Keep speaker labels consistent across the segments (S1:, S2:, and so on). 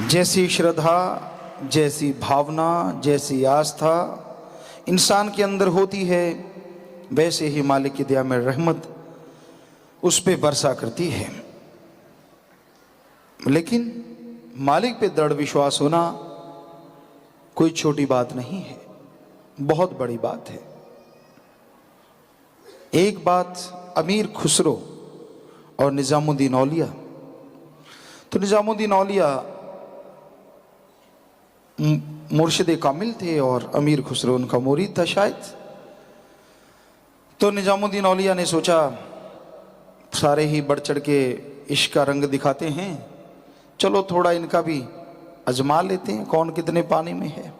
S1: जैसी श्रद्धा, जैसी भावना, जैसी आस्था इंसान के अंदर होती है, वैसे ही मालिक की दया में रहमत उस पे बरसा करती है। लेकिन मालिक पे दृढ़ विश्वास होना कोई छोटी बात नहीं है, बहुत बड़ी बात है। एक बात अमीर खुसरो और निजामुद्दीन औलिया, तो निजामुद्दीन औलिया मुर्शिद कामिल थे और अमीर खुसरो उनका मुरीद था शायद। तो निजामुद्दीन औलिया ने सोचा सारे ही बढ़ चढ़ के इश्क का रंग दिखाते हैं, चलो थोड़ा इनका भी आजमा लेते हैं कौन कितने पानी में है।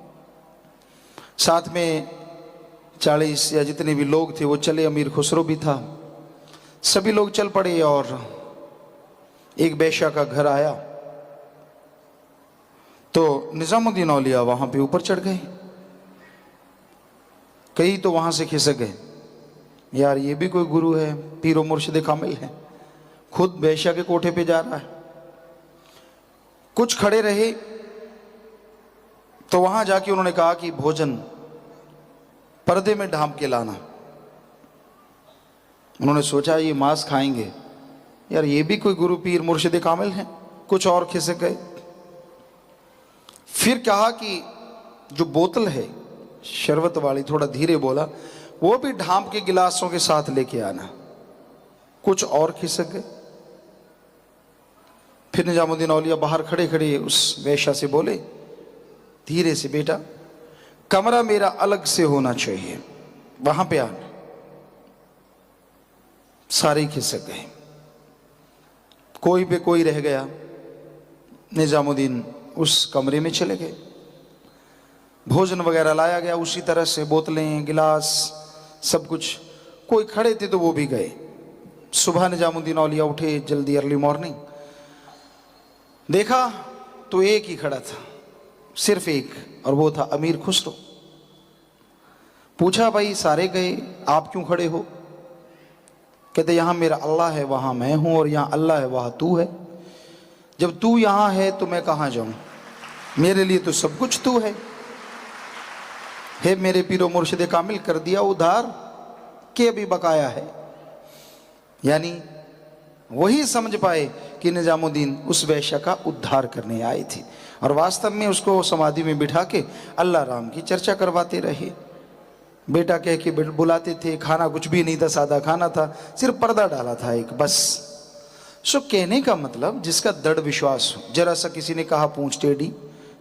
S1: साथ में 40 या जितने भी लोग थे वो चले, अमीर खुसरो भी था। सभी लोग चल पड़े और एक बेश्या का घर आया तो निजामुद्दीन औलिया वहां पे ऊपर चढ़ गए। कई तो वहां से खिसक गए, यार ये भी कोई गुरु है, पीरो मुर्शिद कामिल है, खुद बेश्या के कोठे पे जा रहा है। कुछ खड़े रहे तो वहां जाके उन्होंने कहा कि भोजन पर्दे में ढांप के लाना। उन्होंने सोचा ये मांस खाएंगे, यार ये भी कोई गुरु पीर मुर्शिद कामिल है। कुछ और खिसक गए। फिर कहा कि जो बोतल है शरबत वाली, थोड़ा धीरे बोला, वो भी ढांप के गिलासों के साथ लेके आना। कुछ और खिसक गए। फिर निजामुद्दीन औलिया बाहर खड़े खड़े उस वेश्या से बोले धीरे से, बेटा कमरा मेरा अलग से होना चाहिए, वहां पे आना। सारे खिसक गए, कोई पे कोई रह गया। निजामुद्दीन उस कमरे में चले गए। भोजन वगैरह लाया गया उसी तरह से, बोतलें, गिलास, सब कुछ। कोई खड़े थे तो वो भी गए। सुबह निजामुद्दीन औलिया उठे जल्दी, अर्ली मॉर्निंग, देखा तो एक ही खड़ा था, सिर्फ एक, और वो था अमीर खुसरो। पूछा भाई सारे गए, आप क्यों खड़े हो? कहते यहां मेरा अल्लाह है, वहां मैं हूं, और यहां अल्लाह है, वहां तू है। जब तू यहां है तो मैं कहां जाऊं? मेरे लिए तो सब कुछ तू है। हे मेरे पीरो मुर्शिद कामिल, कर दिया उधार के अभी बकाया है। यानी वही समझ पाए कि निजामुद्दीन उस वैश्य का उद्धार करने आए थे, और वास्तव में उसको समाधि में बिठा के अल्लाह राम की चर्चा करवाते रहे। बेटा कह के बुलाते थे। खाना कुछ भी नहीं था, सादा खाना था, सिर्फ पर्दा डाला था एक, बस। सो कहने का मतलब जिसका दृढ़ विश्वास हो। जरा सा किसी ने कहा पूंछ टेढ़ी,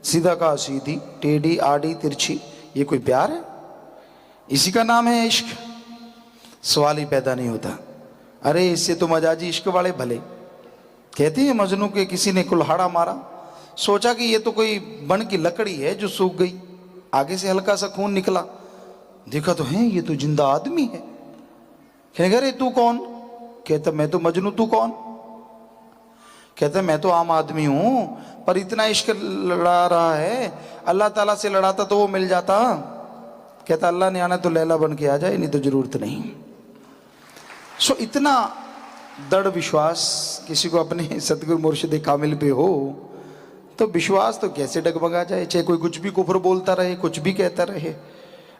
S1: सीधा कहा सीधी, टेढ़ी आड़ी तिरछी, ये कोई प्यार है? इसी का नाम है इश्क? सवाल ही पैदा नहीं होता। अरे इससे तो मजाजी इश्क वाले भले। कहते हैं मजनू के किसी ने कुल्हाड़ा मारा, सोचा कि ये तो कोई बन की लकड़ी है जो सूख गई, आगे से हल्का सा खून निकला, देखा तो है ये तो जिंदा आदमी है। कहेगा अरे तू कौन? कहता मैं तो मजनू, तू कौन? कहता मैं तो आम आदमी हूं, पर इतना इश्क लड़ा रहा है, अल्लाह ताला से लड़ाता तो वो मिल जाता। कहता अल्लाह ने आना तो लैला बन के आ जाए, नहीं तो जरूरत नहीं। सो इतना दृढ़ विश्वास किसी को अपने सतगुरु मुर्शिद कामिल पे हो तो विश्वास तो कैसे डगमगा जाए, चाहे कोई कुछ भी कुफ्र बोलता रहे, कुछ भी कहता रहे।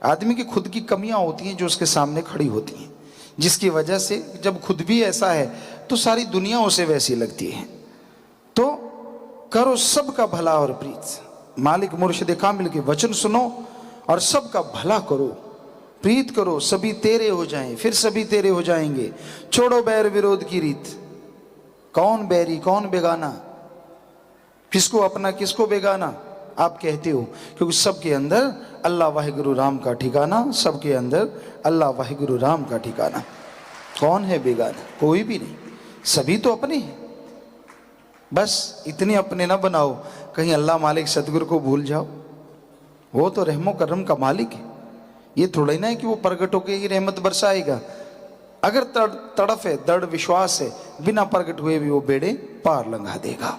S1: आदमी की खुद की कमियां होती हैं जो उसके सामने खड़ी होती हैं, जिसकी वजह से जब खुद भी ऐसा है तो सारी दुनिया उसे वैसी लगती है। तो करो सबका भला और प्रीत। मालिक मुर्शिद कामिल के वचन सुनो और सबका भला करो, प्रीत करो, सभी तेरे हो जाएं, फिर सभी तेरे हो जाएंगे। छोड़ो बैर विरोध की रीत। कौन बैरी कौन बेगाना, किसको अपना किसको बेगाना आप कहते हो? क्योंकि सबके अंदर अल्लाह वाहिगुरु राम का ठिकाना, सबके अंदर अल्लाह वाहिगुरु राम का ठिकाना। कौन है बेगाना? कोई भी नहीं, सभी तो अपने हैं। बस इतने अपने ना बनाओ कहीं अल्लाह मालिक सतगुरु को भूल जाओ। वो तो रहमो करम का मालिक है। ये थोड़ा ही ना है कि वो प्रगट होकर ही रहमत बरसाएगा। अगर तड़फ है, दृढ़ विश्वास है, बिना प्रगट हुए भी वो बेड़े पार लंघा देगा।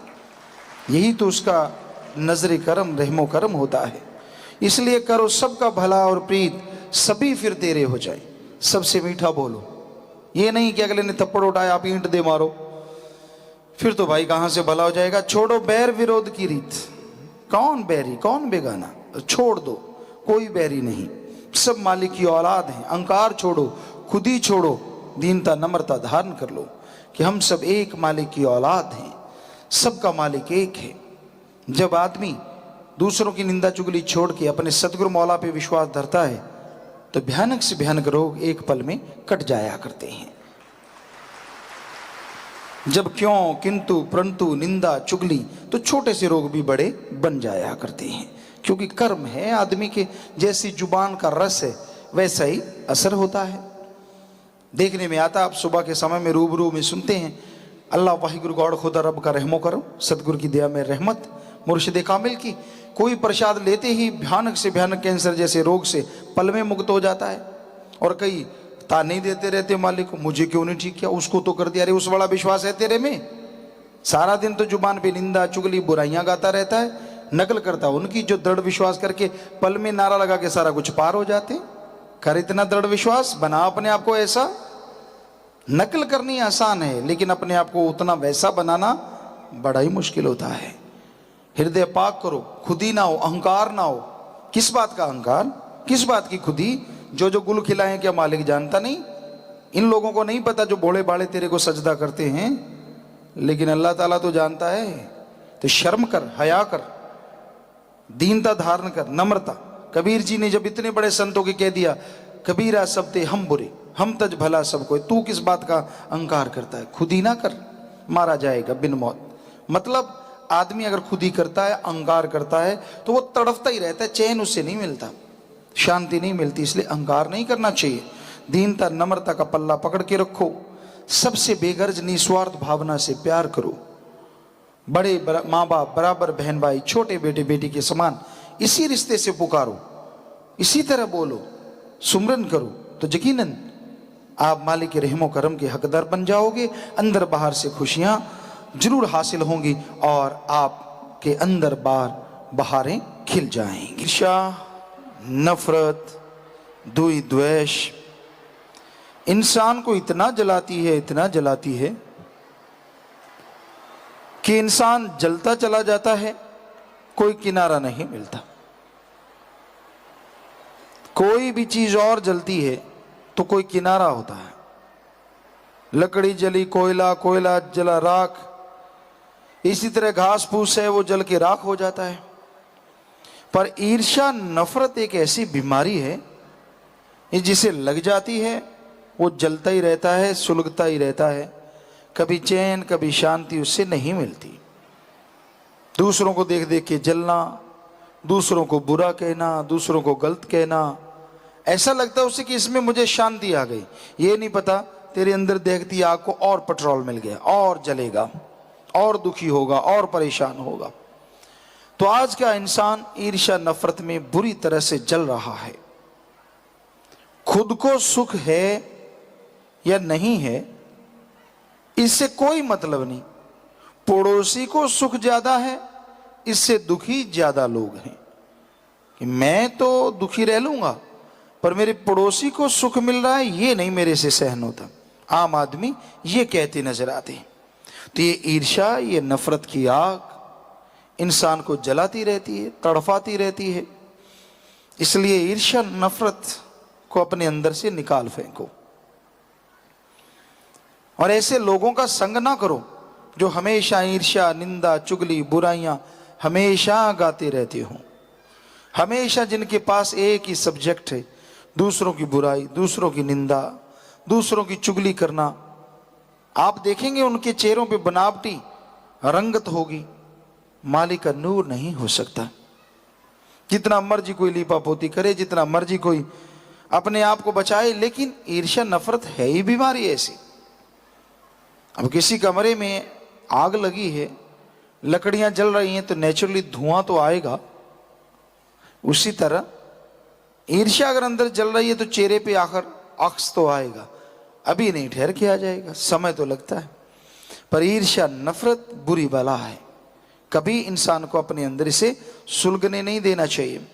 S1: यही तो उसका नजर करम रहमो करम होता है। इसलिए करो सबका भला और प्रीत, सभी फिर तेरे हो जाए। सबसे मीठा बोलो, ये नहीं कि अगले ने थप्पड़ उठाया आप ईंट दे मारो, फिर तो भाई कहां से भला हो जाएगा। छोड़ो बैर विरोध की रीत। कौन बैरी, कौन बेगाना? छोड़ दो, कोई बैरी नहीं, सब मालिक की औलाद हैं। अहंकार छोड़ो, खुद ही छोड़ो, दीनता नम्रता धारण कर लो कि हम सब एक मालिक की औलाद हैं, सबका मालिक एक है। जब आदमी दूसरों की निंदा चुगली छोड़ के अपने सतगुरु मौला पे विश्वास धरता है तो भयानक से भयानक रोग एक पल में कट जाया करते हैं। जब क्यों, किंतु, परंतु, निंदा चुगली, तो छोटे से रोग भी बड़े बन जाया करते हैं, क्योंकि कर्म है आदमी के। जैसी जुबान का रस है वैसा ही असर होता है। देखने में आता, आप सुबह के समय में रूबरू में सुनते हैं, अल्लाह वाहिगुरु गौड़ खुदा रब का रहमो करो, सतगुरु की दया में रहमत, मुर्शिद कामिल की। कोई प्रसाद लेते ही भयानक से भयानक कैंसर जैसे रोग से पल में मुक्त हो जाता है। और कई ताने देते रहते मालिक को, मुझे क्यों नहीं ठीक किया, उसको तो कर दिया। अरे उस बड़ा विश्वास है तेरे में? सारा दिन तो जुबान पे निंदा चुगली बुराइयां गाता रहता है, नकल करता उनकी जो दृढ़ विश्वास करके पल में नारा लगा के सारा कुछ पार हो जाते। कर इतना दृढ़ विश्वास, बना अपने आप को ऐसा। नकल करनी आसान है, लेकिन अपने आप को उतना वैसा बनाना बड़ा ही मुश्किल होता है। हृदय पाक करो, खुदी ना हो, अहंकार ना हो। किस बात का अहंकार, किस बात की खुदी? जो जो गुल खिलाए क्या मालिक जानता नहीं? इन लोगों को नहीं पता जो भोले भाले तेरे को सजदा करते हैं, लेकिन अल्लाह ताला तो जानता है। तो शर्म कर, हया कर, दीनता धारण कर, नम्रता। कबीर जी ने जब इतने बड़े संतों के कह दिया, कबीरा सब ते हम बुरे, हम तज भला सब कोई, तू किस बात का अहंकार करता है? खुद ही ना कर, मारा जाएगा बिन मौत। मतलब आदमी अगर खुद ही करता है, अहंकार करता है, तो वो तड़फता ही रहता है, चैन उससे नहीं मिलता, शांति नहीं मिलती। इसलिए अहंकार नहीं करना चाहिए। दीनता नम्रता का पल्ला पकड़ के रखो, सबसे बेगर्ज निस्वार्थ भावना से प्यार करो। बड़े माँ बाप बराबर, बहन भाई छोटे बेटे बेटी के समान, इसी रिश्ते से पुकारो, इसी तरह बोलो, सुमरन करो, तो यकीनन आप मालिक के रहमो करम के हकदार बन जाओगे। अंदर बाहर से खुशियां जरूर हासिल होंगी और आपके अंदर बार बहारें खिल जाएंगी। ईर्ष्या, नफरत, द्वेष, द्वेष इंसान को इतना जलाती है, इतना जलाती है कि इंसान जलता चला जाता है, कोई किनारा नहीं मिलता। कोई भी चीज और जलती है तो कोई किनारा होता है। लकड़ी जली, कोयला, कोयला जला राख, इसी तरह घास फूस है वो जल के राख हो जाता है। पर ईर्ष्या नफरत एक ऐसी बीमारी है, जिसे लग जाती है वो जलता ही रहता है, सुलगता ही रहता है, कभी चैन कभी शांति उससे नहीं मिलती। दूसरों को देख देख के जलना, दूसरों को बुरा कहना, दूसरों को गलत कहना, ऐसा लगता है उसे कि इसमें मुझे शांति आ गई। ये नहीं पता तेरे अंदर देखती आग को और पेट्रोल मिल गया, और जलेगा, और दुखी होगा, और परेशान होगा। तो आज का इंसान ईर्ष्या नफरत में बुरी तरह से जल रहा है। खुद को सुख है या नहीं है इससे कोई मतलब नहीं। पड़ोसी को सुख ज्यादा है, इससे दुखी ज्यादा लोग हैं। कि मैं तो दुखी रह लूंगा पर मेरे पड़ोसी को सुख मिल रहा है, ये नहीं मेरे से सहन होता। आम आदमी ये कहते नजर आते हैं। तो ये ईर्ष्या, ये नफरत की आग इंसान को जलाती रहती है, तड़फाती रहती है। इसलिए ईर्ष्या नफरत को अपने अंदर से निकाल फेंको और ऐसे लोगों का संग ना करो जो हमेशा ईर्ष्या, निंदा, चुगली, बुराइयां हमेशा गाते रहते हो। हमेशा जिनके पास एक ही सब्जेक्ट है, दूसरों की बुराई, दूसरों की निंदा, दूसरों की चुगली करना। आप देखेंगे उनके चेहरों पे बनावटी रंगत होगी, मालिक का नूर नहीं हो सकता। जितना मर्जी कोई लीपापोती करे, जितना मर्जी कोई अपने आप को बचाए, लेकिन ईर्ष्या नफरत है ही बीमारी ऐसी। अब किसी कमरे में आग लगी है, लकड़ियां जल रही हैं, तो नेचुरली धुआं तो आएगा। उसी तरह ईर्ष्या अगर अंदर जल रही है तो चेहरे पे आकर अक्स तो आएगा। अभी नहीं, ठहर के आ जाएगा, समय तो लगता है। पर ईर्ष्या नफरत बुरी बला है, कभी इंसान को अपने अंदर इसे सुलगने नहीं देना चाहिए।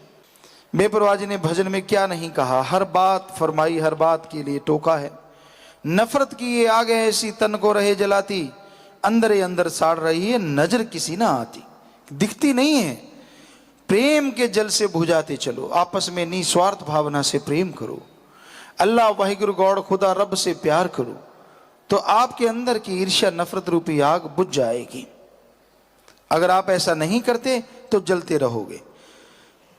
S1: बेपरवाह जी ने भजन में क्या नहीं कहा, हर बात फरमाई, हर बात के लिए टोका है। नफरत की ये आग है ऐसी, तन को रहे जलाती, अंदर ही अंदर साड़ रही है, नजर किसी ना आती। दिखती नहीं है प्रेम के जल से बुझाते चलो, आपस में निस्वार्थ भावना से प्रेम करो, अल्लाह वाहिगुरु गौड़ खुदा रब से प्यार करो, तो आपके अंदर की ईर्ष्या नफरत रूपी आग बुझ जाएगी। अगर आप ऐसा नहीं करते तो जलते रहोगे।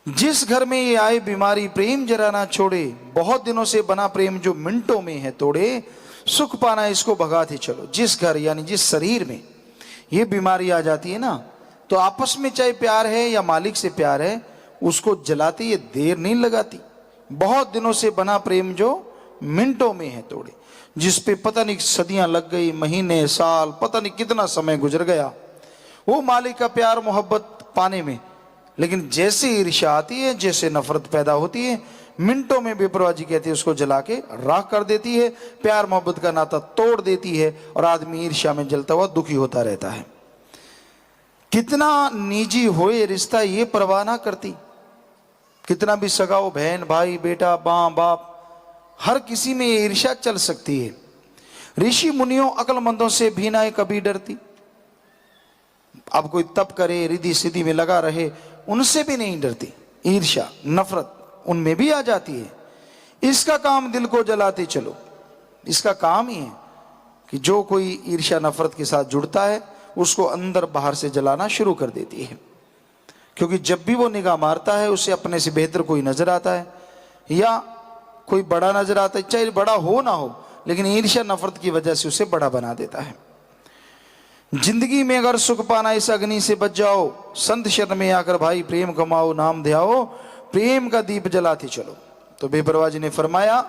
S1: जिस घर में ये आए बीमारी प्रेम जरा ना छोड़े, बहुत दिनों से बना प्रेम जो मिनटों में है तोड़े, सुख पाना इसको भगाते चलो। जिस घर यानी जिस शरीर में ये बीमारी आ जाती है ना, तो आपस में चाहे प्यार है या मालिक से प्यार है, उसको जलाते ये देर नहीं लगाती। बहुत दिनों से बना प्रेम जो मिनटों में है तोड़े, जिस पे पता नहीं सदियां लग गई, महीने साल पता नहीं कितना समय गुजर गया वो मालिक का प्यार मोहब्बत पाने में, लेकिन जैसे ईर्ष्या आती है, जैसे नफरत पैदा होती है, मिनटों में बेपरवाह जी कहती है उसको जला के राख कर देती है, प्यार मोहब्बत का नाता तोड़ देती है और आदमी ईर्ष्या में जलता हुआ दुखी होता रहता है। कितना निजी होए रिश्ता ये परवाह ना करती, कितना भी सगा हो, बहन भाई बेटा मां बाप, हर किसी में ये ईर्ष्या चल सकती है। ऋषि मुनियों अक्लमंदों से भी ना कभी डरती। अब कोई तप करे रिद्धि सिद्धि में लगा रहे, उनसे भी नहीं डरती। ईर्ष्या नफरत उनमें भी आ जाती है। इसका काम दिल को जलाते चलो। इसका काम ही है कि जो कोई ईर्ष्या नफरत के साथ जुड़ता है उसको अंदर बाहर से जलाना शुरू कर देती है, क्योंकि जब भी वो निगाह मारता है उसे अपने से बेहतर कोई नजर आता है या कोई बड़ा नजर आता है, चाहे बड़ा हो ना हो, लेकिन ईर्ष्या नफरत की वजह से उसे बड़ा बना देता है। जिंदगी में अगर सुख पाना इस अग्नि से बच जाओ, संत शरण में आकर भाई प्रेम कमाओ, नाम ध्याओ, प्रेम का दीप जलाते चलो। तो बेपरवाह जी ने फरमाया,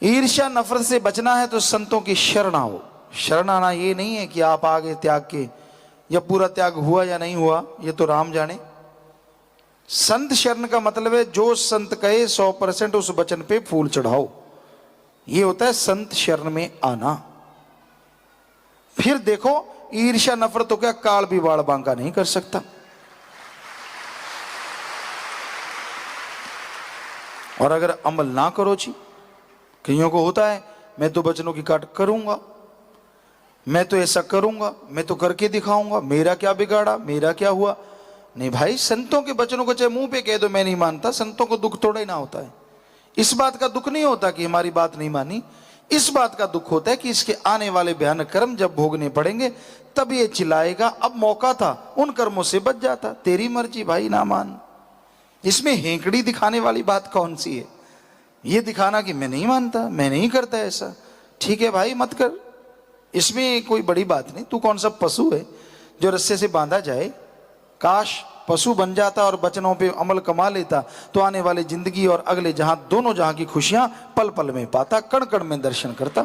S1: ईर्ष्या नफरत से बचना है तो संतों की शरण आओ। शरण आना ये नहीं है कि आप आगे त्याग के, या पूरा त्याग हुआ या नहीं हुआ ये तो राम जाने। संत शरण का मतलब है जो संत कहे 100% उस वचन पे फूल चढ़ाओ, ये होता है संत शरण में आना। फिर देखो ईर्ष्या नफरत तो क्या काल भी बाड़ बांका नहीं कर सकता। और अगर अमल ना करो जी, कईयों को होता है मैं तो वचनों की काट करूंगा, मैं तो ऐसा करूंगा, मैं तो करके दिखाऊंगा, मेरा क्या बिगाड़ा, मेरा क्या हुआ। नहीं भाई, संतों के वचनों को चाहे मुंह पे कह दो मैं नहीं मानता, संतों को दुख थोड़ा ही ना होता है। इस बात का दुख नहीं होता कि हमारी बात नहीं मानी, इस बात का दुख होता है कि इसके आने वाले भयानक कर्म जब भोगने पड़ेंगे तब ये चिल्लाएगा अब मौका था, उन कर्मों से बच जाता। तेरी मर्जी भाई, ना मान। इसमें हेंकड़ी दिखाने वाली बात कौन सी है? ये दिखाना कि मैं नहीं मानता, मैं नहीं करता ऐसा। ठीक है भाई, मत कर, इसमें कोई बड़ी बात नहीं। तू कौन सा पशु है जो रस्से से बांधा जाए? काश पशु बन जाता और वचनों पे अमल कमा लेता तो आने वाली जिंदगी और अगले जहां, दोनों जहां की खुशियां पल पल में पाता, कण कण में दर्शन करता।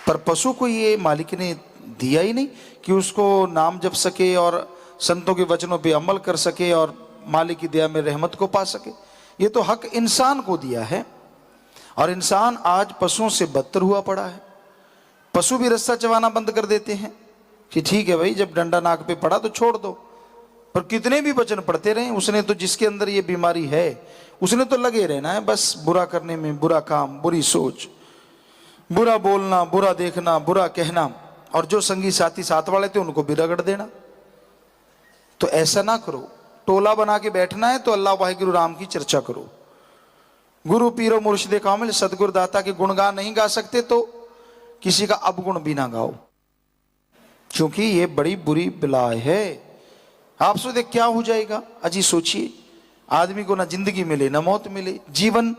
S1: पर पशु को ये मालिक ने दिया ही नहीं कि उसको नाम जप सके और संतों के वचनों पे अमल कर सके और मालिक की दया में रहमत को पा सके। ये तो हक इंसान को दिया है, और इंसान आज पशुओं से बदतर हुआ पड़ा है। पशु भी रस्सा चबाना बंद कर देते हैं कि ठीक है भाई, जब डंडा नाक पे पड़ा तो छोड़ दो। पर कितने भी वचन पढ़ते रहे, उसने तो, जिसके अंदर ये बीमारी है उसने तो लगे रहना है बस बुरा करने में, बुरा काम, बुरी सोच, बुरा बोलना, बुरा देखना, बुरा कहना, और जो संगी साथी साथ वाले थे उनको भी रगड़ देना। तो ऐसा ना करो। टोला बना के बैठना है तो अल्लाह वाहिगुरु राम की चर्चा करो। गुरु पीरो मुर्शिदे कामिल सदगुरु दाता के गुणगान नहीं गा सकते तो किसी का अवगुण भी ना गाओ, क्योंकि ये बड़ी बुरी बलाय है। आप सोचे क्या हो जाएगा? अजी सोचिए, आदमी को ना जिंदगी मिले ना मौत मिले, जीवन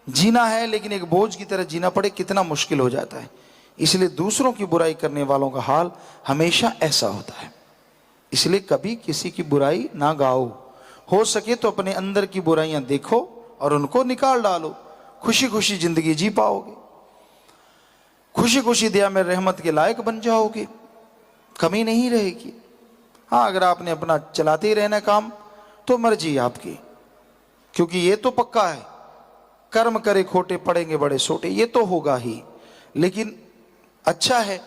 S1: जीना है लेकिन एक बोझ की तरह जीना पड़े, कितना मुश्किल हो जाता है। इसलिए दूसरों की बुराई करने वालों का हाल हमेशा ऐसा होता है। इसलिए कभी किसी की बुराई ना गाओ। हो सके तो अपने अंदर की बुराइयां देखो और उनको निकाल डालो, खुशी खुशी जिंदगी जी पाओगे, खुशी खुशी दया में रहमत के लायक बन जाओगे, कमी नहीं रहेगी। हाँ, अगर आपने अपना चलाते ही रहना काम तो मर्जी आपकी, क्योंकि ये तो पक्का है कर्म करे खोटे पड़ेंगे बड़े सोटे, ये तो होगा ही। लेकिन अच्छा है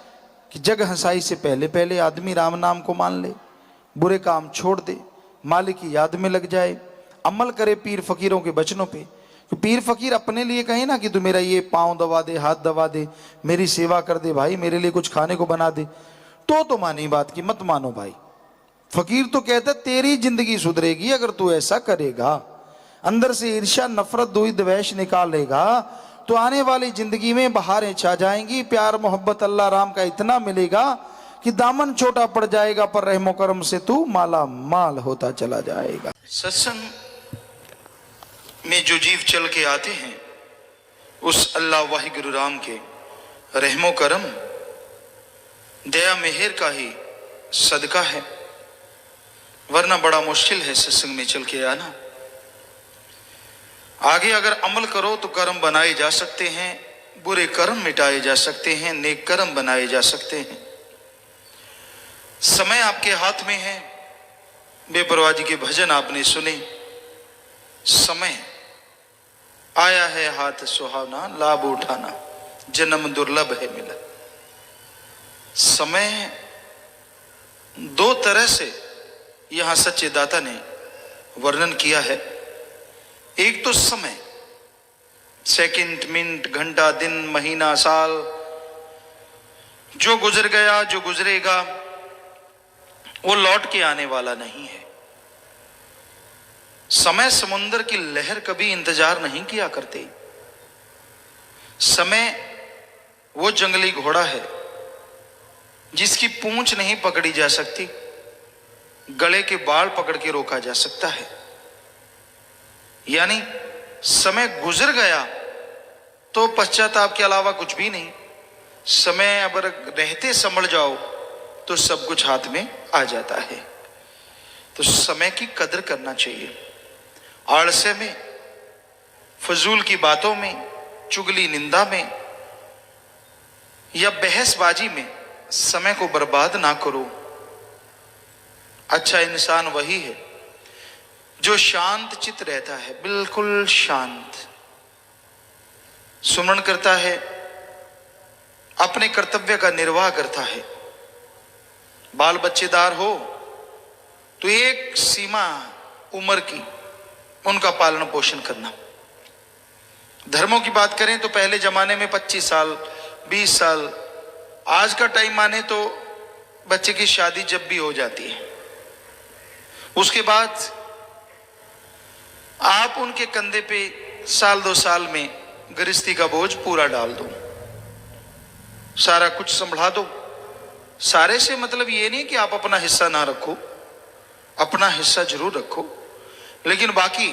S1: कि जग हंसाई से पहले पहले आदमी राम नाम को मान ले, बुरे काम छोड़ दे, मालिक की याद में लग जाए, अमल करे पीर फकीरों के वचनों पे। तो पीर फकीर अपने लिए कहे ना कि तू मेरा ये पाँव दबा दे, हाथ दबा दे, मेरी सेवा कर दे भाई, मेरे लिए कुछ खाने को बना दे, तो मानी बात की, मत मानो भाई। फकीर तो कहता तेरी जिंदगी सुधरेगी अगर तू ऐसा करेगा, अंदर से ईर्ष्या नफरत द्वेष द्वेष निकालेगा तो आने वाली जिंदगी में बहारें छा जाएंगी, प्यार मोहब्बत अल्लाह राम का इतना मिलेगा कि दामन छोटा पड़ जाएगा, पर रहमो करम से तू माला माल होता चला जाएगा। सत्संग में जो जीव चल के आते हैं उस अल्लाह वाहिगुरु राम के रहमो करम दया मेहर का ही सदका है, वरना बड़ा मुश्किल है सत्संग में चल के आना। आगे अगर अमल करो तो कर्म बनाए जा सकते हैं, बुरे कर्म मिटाए जा सकते हैं, नेक कर्म बनाए जा सकते हैं। समय आपके हाथ में है। बेपरवाह जी के भजन आपने सुने। समय आया है हाथ सुहावना, लाभ उठाना जन्म दुर्लभ है मिला। समय दो तरह से यहां सच्चे दाता ने वर्णन किया है। एक तो समय, सेकंड, मिनट, घंटा, दिन, महीना, साल, जो गुजर गया जो गुजरेगा वो लौट के आने वाला नहीं है। समय समुद्र की लहर कभी इंतजार नहीं किया करते। समय वो जंगली घोड़ा है जिसकी पूंछ नहीं पकड़ी जा सकती, गले के बाल पकड़ के रोका जा सकता है। यानी समय गुजर गया तो पश्चाताप के अलावा कुछ भी नहीं। समय अगर रहते संभल जाओ तो सब कुछ हाथ में आ जाता है। तो समय की कदर करना चाहिए। आलस्य में, फजूल की बातों में, चुगली निंदा में या बहसबाजी में समय को बर्बाद ना करो। अच्छा इंसान वही है जो शांत चित्त रहता है, बिल्कुल शांत, सुमरण करता है, अपने कर्तव्य का निर्वाह करता है। बाल बच्चेदार हो तो एक सीमा उम्र की उनका पालन पोषण करना। धर्मों की बात करें तो पहले जमाने में 25 साल 20 साल, आज का टाइम माने तो बच्चे की शादी जब भी हो जाती है उसके बाद आप उनके कंधे पे साल 2 साल में गृहस्थी का बोझ पूरा डाल दो, सारा कुछ संभला दो। सारे से मतलब ये नहीं कि आप अपना हिस्सा ना रखो, अपना हिस्सा जरूर रखो, लेकिन बाकी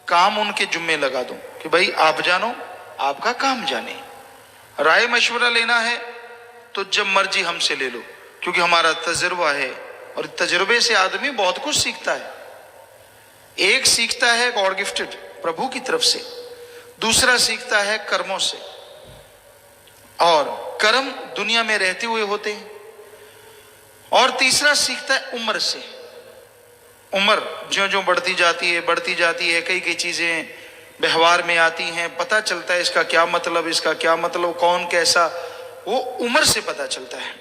S1: काम उनके जुम्मे लगा दो कि भाई आप जानो, आपका काम जाने। राय मशवरा लेना है तो जब मर्जी हमसे ले लो, क्योंकि हमारा तजुर्बा है और तजुर्बे से आदमी बहुत कुछ सीखता है। एक सीखता है गॉड गिफ्टेड प्रभु की तरफ से, दूसरा सीखता है कर्मों से, और कर्म दुनिया में रहते हुए होते हैं, और तीसरा सीखता है उम्र से। उम्र ज्यों ज्यों बढ़ती जाती है, कई कई चीजें व्यवहार में आती हैं, पता चलता है इसका क्या मतलब, इसका क्या मतलब, कौन कैसा, वो उम्र से पता चलता है।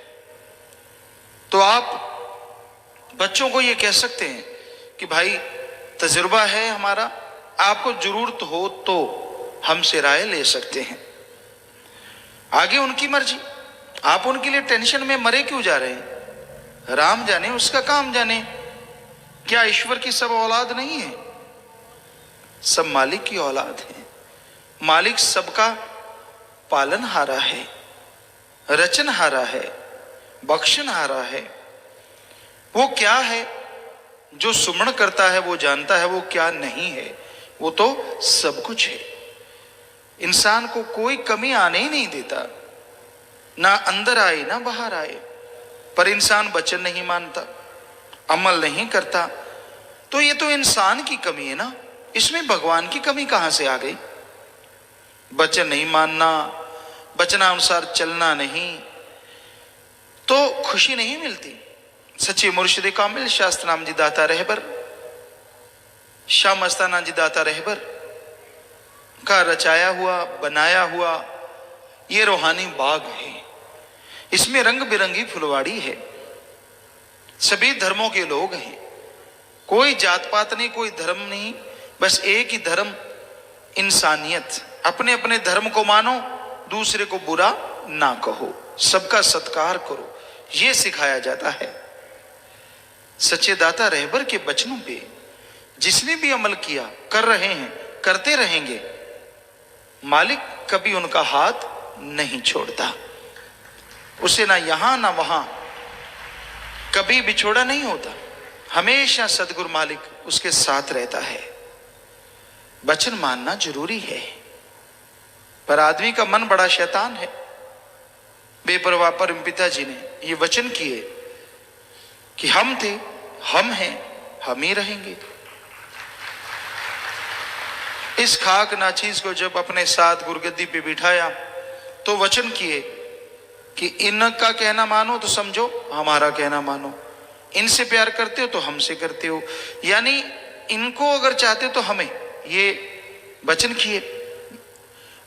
S1: तो आप बच्चों को ये कह सकते हैं कि भाई तजुर्बा है हमारा, आपको जरूरत हो तो हमसे राय ले सकते हैं। आगे उनकी मर्जी, आप उनके लिए टेंशन में मरे क्यों जा रहे हैं? राम जाने, उसका काम जाने। क्या ईश्वर की सब औलाद नहीं है? सब मालिक की औलाद है। मालिक सबका पालनहारा है, रचनहारा है, बख्शनहारा है। वो क्या है जो सुमरण करता है वो जानता है, वो क्या नहीं है वो तो सब कुछ है। इंसान को कोई कमी आने ही नहीं देता, ना अंदर आए ना बाहर आए। पर इंसान वचन नहीं मानता, अमल नहीं करता, तो ये तो इंसान की कमी है ना, इसमें भगवान की कमी कहां से आ गई? वचन नहीं मानना, वचनानुसार चलना नहीं, तो खुशी नहीं मिलती। सच्चे मुर्शिद कामिल शास्त्र नाम जी दाता रहबर, शाह मस्ताना जी दाता रहबर का रचाया हुआ बनाया हुआ ये रूहानी बाग है। इसमें रंग बिरंगी फुलवाड़ी है। सभी धर्मों के लोग हैं, कोई जात पात नहीं, कोई धर्म नहीं, बस एक ही धर्म, इंसानियत। अपने अपने धर्म को मानो, दूसरे को बुरा ना कहो, सबका सत्कार करो, ये सिखाया जाता है। सच्चे दाता रहबर के वचनों पे जिसने भी अमल किया, कर रहे हैं, करते रहेंगे, मालिक कभी उनका हाथ नहीं छोड़ता। उसे ना यहां ना वहां कभी बिछोड़ा नहीं होता। हमेशा सदगुरु मालिक उसके साथ रहता है। वचन मानना जरूरी है, पर आदमी का मन बड़ा शैतान है। बेपरवाह परम पिता जी ने ये वचन किए कि हम थे, हम हैं, हम ही रहेंगे। इस खाक नाचीज को जब अपने साथ गुरगद्दी पे बिठाया तो वचन किए कि इनका कहना मानो तो समझो, हमारा कहना मानो। इनसे प्यार करते हो तो हमसे करते हो, यानी इनको अगर चाहते हो तो हमें। ये वचन किए।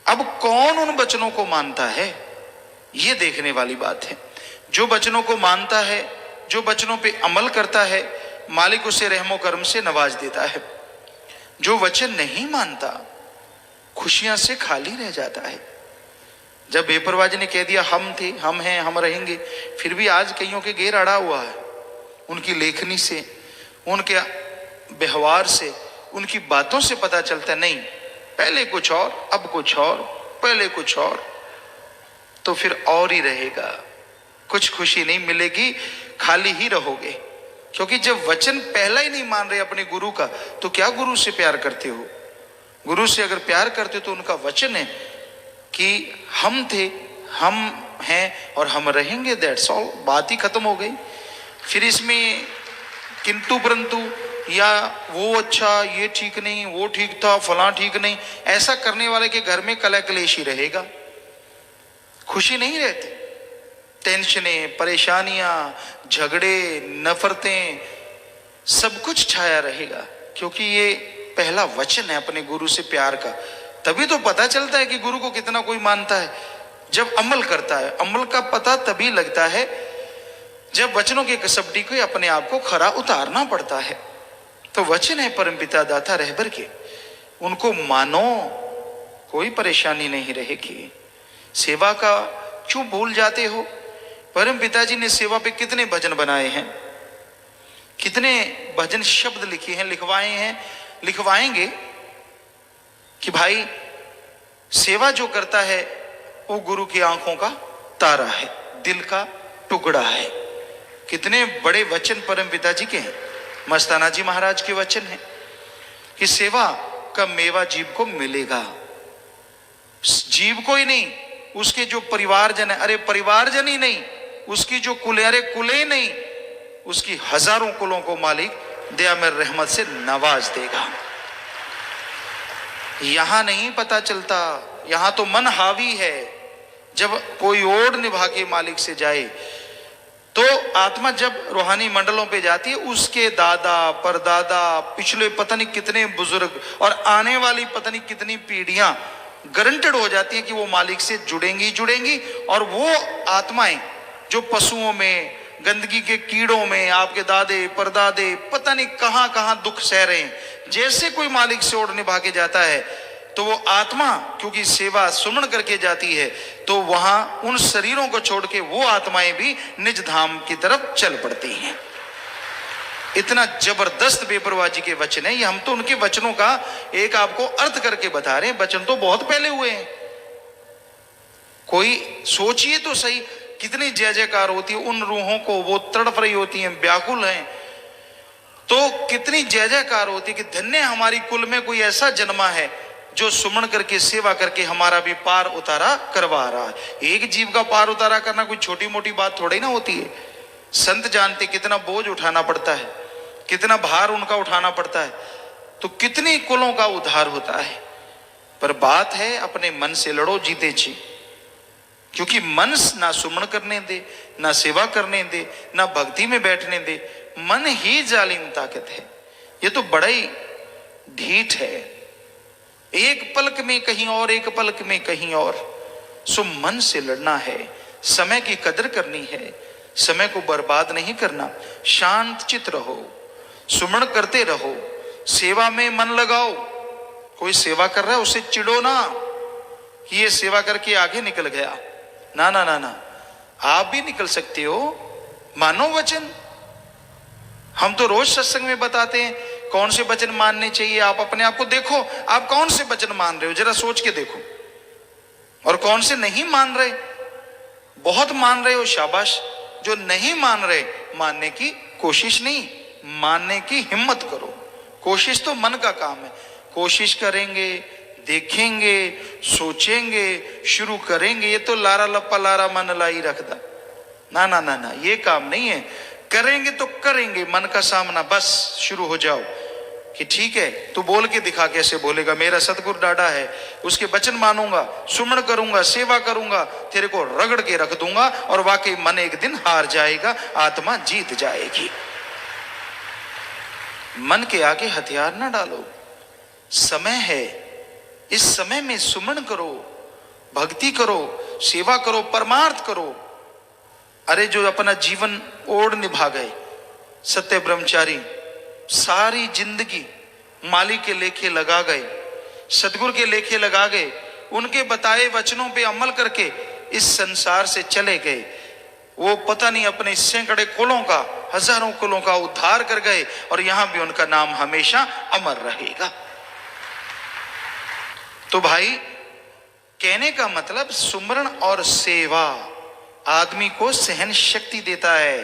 S1: अब कौन उन वचनों को मानता है, ये देखने वाली बात है। जो वचनों को मानता है, जो वचनों पे अमल करता है, मालिक उसे रहमो करम से नवाज देता है। जो वचन नहीं मानता, खुशियां से खाली रह जाता है। जब बेपरवाह ने कह दिया हम थे, हम हैं, हम रहेंगे, फिर भी आज कईयों के घेर अड़ा हुआ है। उनकी लेखनी से, उनके व्यवहार से, उनकी बातों से पता चलता है, नहीं पहले कुछ और, अब कुछ और, पहले कुछ और, तो फिर और ही रहेगा। कुछ खुशी नहीं मिलेगी, खाली ही रहोगे। क्योंकि जब वचन पहला ही नहीं मान रहे अपने गुरु का, तो क्या गुरु से प्यार करते हो? गुरु से अगर प्यार करते हो तो उनका वचन है कि हम थे, हम हैं और हम रहेंगे, दैट्स ऑल। बात ही खत्म हो गई। फिर इसमें किंतु परंतु या वो अच्छा, ये ठीक नहीं, वो ठीक था, फलां ठीक नहीं, ऐसा करने वाले के घर में कलह कलेश ही रहेगा, खुशी नहीं रहती। टेंशनें, परेशानियां, झगड़े, नफरतें, सब कुछ छाया रहेगा। क्योंकि ये पहला वचन है अपने गुरु से प्यार का। तभी तो पता चलता है कि गुरु को कितना कोई मानता है, जब अमल करता है। अमल का पता तभी लगता है जब वचनों की कसौटी को अपने आप को खरा उतारना पड़ता है। तो वचन है परमपिता दाता रहबर के, उनको मानो, कोई परेशानी नहीं रहेगी। सेवा का क्यों भूल जाते हो? परम पिताजी ने सेवा पे कितने भजन बनाए हैं, कितने भजन शब्द लिखे हैं, लिखवाए हैं, लिखवाएंगे कि भाई सेवा जो करता है वो गुरु की आंखों का तारा है, दिल का टुकड़ा है। कितने बड़े वचन परम पिताजी के हैं। मस्ताना जी महाराज के वचन हैं कि सेवा का मेवा जीव को मिलेगा। जीव को ही नहीं, उसके जो परिवारजन है, अरे परिवारजन ही नहीं, उसकी जो कुल, अरे कुले नहीं, उसकी हजारों कुलों को मालिक दया में रहमत से नवाज देगा। यहां नहीं पता चलता, यहां तो मन हावी है। जब कोई ओढ़ निभा के मालिक से जाए तो आत्मा जब रूहानी मंडलों पे जाती है, उसके दादा, परदादा, पिछले पता नहीं कितने बुजुर्ग और आने वाली पता नहीं कितनी पीढ़ियां गारंटेड हो जाती हैं कि वो मालिक से जुड़ेंगी जुड़ेंगी। और वो आत्माएं जो पशुओं में, गंदगी के कीड़ों में, आपके दादे परदादे पता नहीं कहां कहां दुख सह रहे हैं, जैसे कोई मालिक से ओढ़ निभा के जाता है तो वो आत्मा क्योंकि सेवा सुमन करके जाती है, तो वहां उन शरीरों को छोड़ के वो आत्माएं भी निज धाम की तरफ चल पड़ती हैं। इतना जबरदस्त बेपरवाह जी के वचन है ये। हम तो उनके वचनों का एक आपको अर्थ करके बता रहे हैं। वचन तो बहुत पहले हुए हैं। कोई सोचिए तो सही, कितनी जय जयकार होती है उन रूहों को, वो तड़प रही होती हैं, व्याकुल हैं, तो कितनी जय जयकार होती है कि धन्य हमारी कुल में कोई ऐसा जन्मा है जो सुमन करके, सेवा करके हमारा भी पार उतारा करवा रहा है। एक जीव का पार उतारा करना कोई छोटी मोटी बात थोड़ी ना होती है। संत जानते कितना बोझ उठाना पड़ता है, कितना भार उनका उठाना पड़ता है, तो कितनी कुलों का उद्धार होता है। पर बात है अपने मन से लड़ो जीते जी, क्योंकि मन ना सुमन करने दे, ना सेवा करने दे, ना भक्ति में बैठने दे। मन ही जालिम ताकत है। ये तो बड़ा ही ढीठ है। एक पलक में कहीं और, एक पलक में कहीं और। सो मन से लड़ना है, समय की कदर करनी है, समय को बर्बाद नहीं करना। शांत चित रहो, सुमन करते रहो, सेवा में मन लगाओ। कोई सेवा कर रहा है उसे चिढ़ो ना कि ये सेवा करके आगे निकल गया। ना ना ना ना, आप भी निकल सकते हो। मानो वचन, हम तो रोज सत्संग में बताते हैं कौन से वचन मानने चाहिए। आप अपने आप को देखो, आप कौन से वचन मान रहे हो, जरा सोच के देखो, और कौन से नहीं मान रहे। बहुत मान रहे हो, शाबाश। जो नहीं मान रहे, मानने की कोशिश नहीं, मानने की हिम्मत करो। कोशिश तो मन का काम है। कोशिश करेंगे, देखेंगे, सोचेंगे, शुरू करेंगे, ये तो लारा लप्पा लारा मन लाई रखदा। ना ना ना ना, ये काम नहीं है। करेंगे तो करेंगे, मन का सामना, बस शुरू हो जाओ कि ठीक है, तू बोल के दिखा। कैसे बोलेगा? मेरा सतगुरु डाढ़ा है, उसके वचन मानूंगा, सुमरण करूंगा, सेवा करूंगा, तेरे को रगड़ के रख दूंगा, और वाकई मन एक दिन हार जाएगा, आत्मा जीत जाएगी। मन के आगे हथियार ना डालो। समय है, इस समय में सुमरण करो, भक्ति करो, सेवा करो, परमार्थ करो। अरे जो अपना जीवन ओढ़ निभा गए, सत्य ब्रह्मचारी, सारी जिंदगी मालिक के लेखे लगा गए, सतगुरु के लेखे लगा गए, उनके बताए वचनों पे अमल करके इस संसार से चले गए। वो पता नहीं अपने सैकड़े कुलों का, हजारों कुलों का उद्धार कर गए, और यहां भी उनका नाम हमेशा अमर रहेगा। तो भाई, कहने का मतलब सुमरण और सेवा आदमी को सहन शक्ति देता है।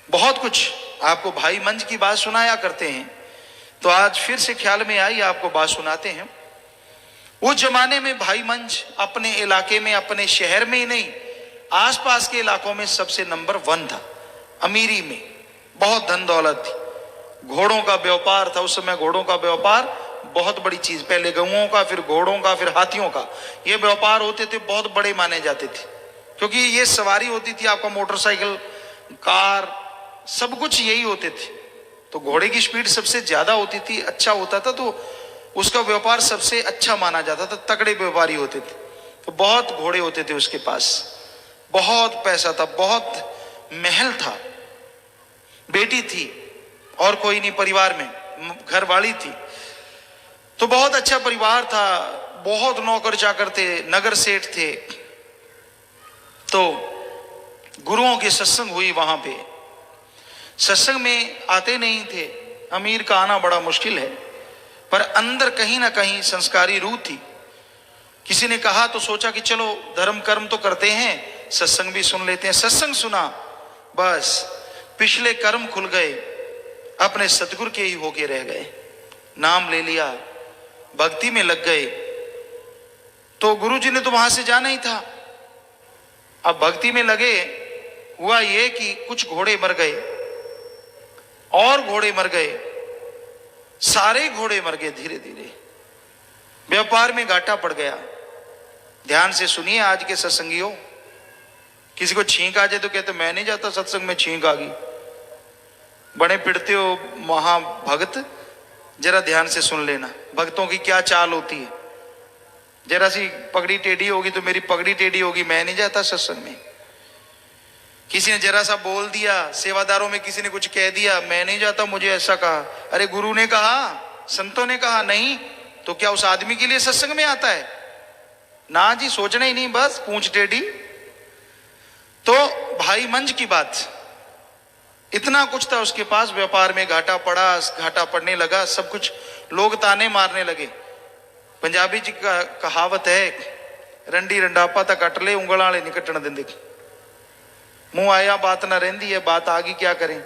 S1: बहुत कुछ आपको भाई मंज की बात सुनाया करते हैं, तो आज फिर से ख्याल में आई, आपको बात सुनाते हैं। उस जमाने में भाई मंज अपने इलाके में, अपने शहर में ही नहीं, आसपास के इलाकों में सबसे नंबर 1 था। अमीरी में बहुत धन दौलत थी। घोड़ों का व्यापार था उस समय। घोड़ों का व्यापार बहुत बड़ी चीज, पहले गऊओं का, फिर घोड़ों का, फिर हाथियों का, ये व्यापार होते थे, बहुत बड़े माने जाते थे, क्योंकि ये सवारी होती थी आपका, मोटरसाइकिल, कार, सब कुछ यही होते थे। तो घोड़े की स्पीड सबसे ज्यादा होती थी, अच्छा होता था, तो उसका व्यापार सबसे अच्छा माना जाता था। तगड़े व्यापारी होते थे, तो बहुत घोड़े होते थे उसके पास, बहुत पैसा था, बहुत महल था। बेटी थी और कोई नहीं परिवार में, घरवाली थी, तो बहुत अच्छा परिवार था। बहुत नौकर चाकर थे, नगर सेठ थे। तो गुरुओं की सत्संग हुई वहां पे। सत्संग में आते नहीं थे, अमीर का आना बड़ा मुश्किल है, पर अंदर कहीं ना कहीं संस्कारी रूह थी। किसी ने कहा तो सोचा कि चलो धर्म कर्म तो करते हैं, सत्संग भी सुन लेते हैं। सत्संग सुना, बस पिछले कर्म खुल गए, अपने सतगुरु के ही होके रह गए। नाम ले लिया, भक्ति में लग गए। तो गुरु जी ने तो वहां से जाना ही था। अब भक्ति में लगे, हुआ ये कि कुछ घोड़े मर गए और घोड़े मर गए, सारे घोड़े मर गए धीरे धीरे। व्यापार में घाटा पड़ गया। ध्यान से सुनिए आज के सत्संगियों, किसी को छींक आ जाए तो कहते मैं नहीं जाता सत्संग में, छींक आ गई। बड़े पिटते हो महाभक्त, जरा ध्यान से सुन लेना भक्तों की क्या चाल होती है। जरा सी पगड़ी टेढ़ी होगी तो मेरी पगड़ी टेढ़ी होगी, मैं नहीं जाता सत्संग में। किसी ने जरा सा बोल दिया, सेवादारों में किसी ने कुछ कह दिया, मैं नहीं जाता, मुझे ऐसा कहा। अरे गुरु ने कहा, संतों ने कहा, नहीं तो क्या उस आदमी के लिए सत्संग में आता है? ना जी, सोचना ही नहीं, बस पूंछ टेढ़ी। तो भाई मंज की बात, इतना कुछ था उसके पास, व्यापार में घाटा पड़ा, घाटा पड़ने लगा, सब कुछ लोग ताने मारने लगे। पंजाबी जी का कहावत है, रंडी रंडापा तक कट ले, उंगल वाले नहीं कटन देंगे। मुंह आया बात ना रहती है, बात आगी क्या करें।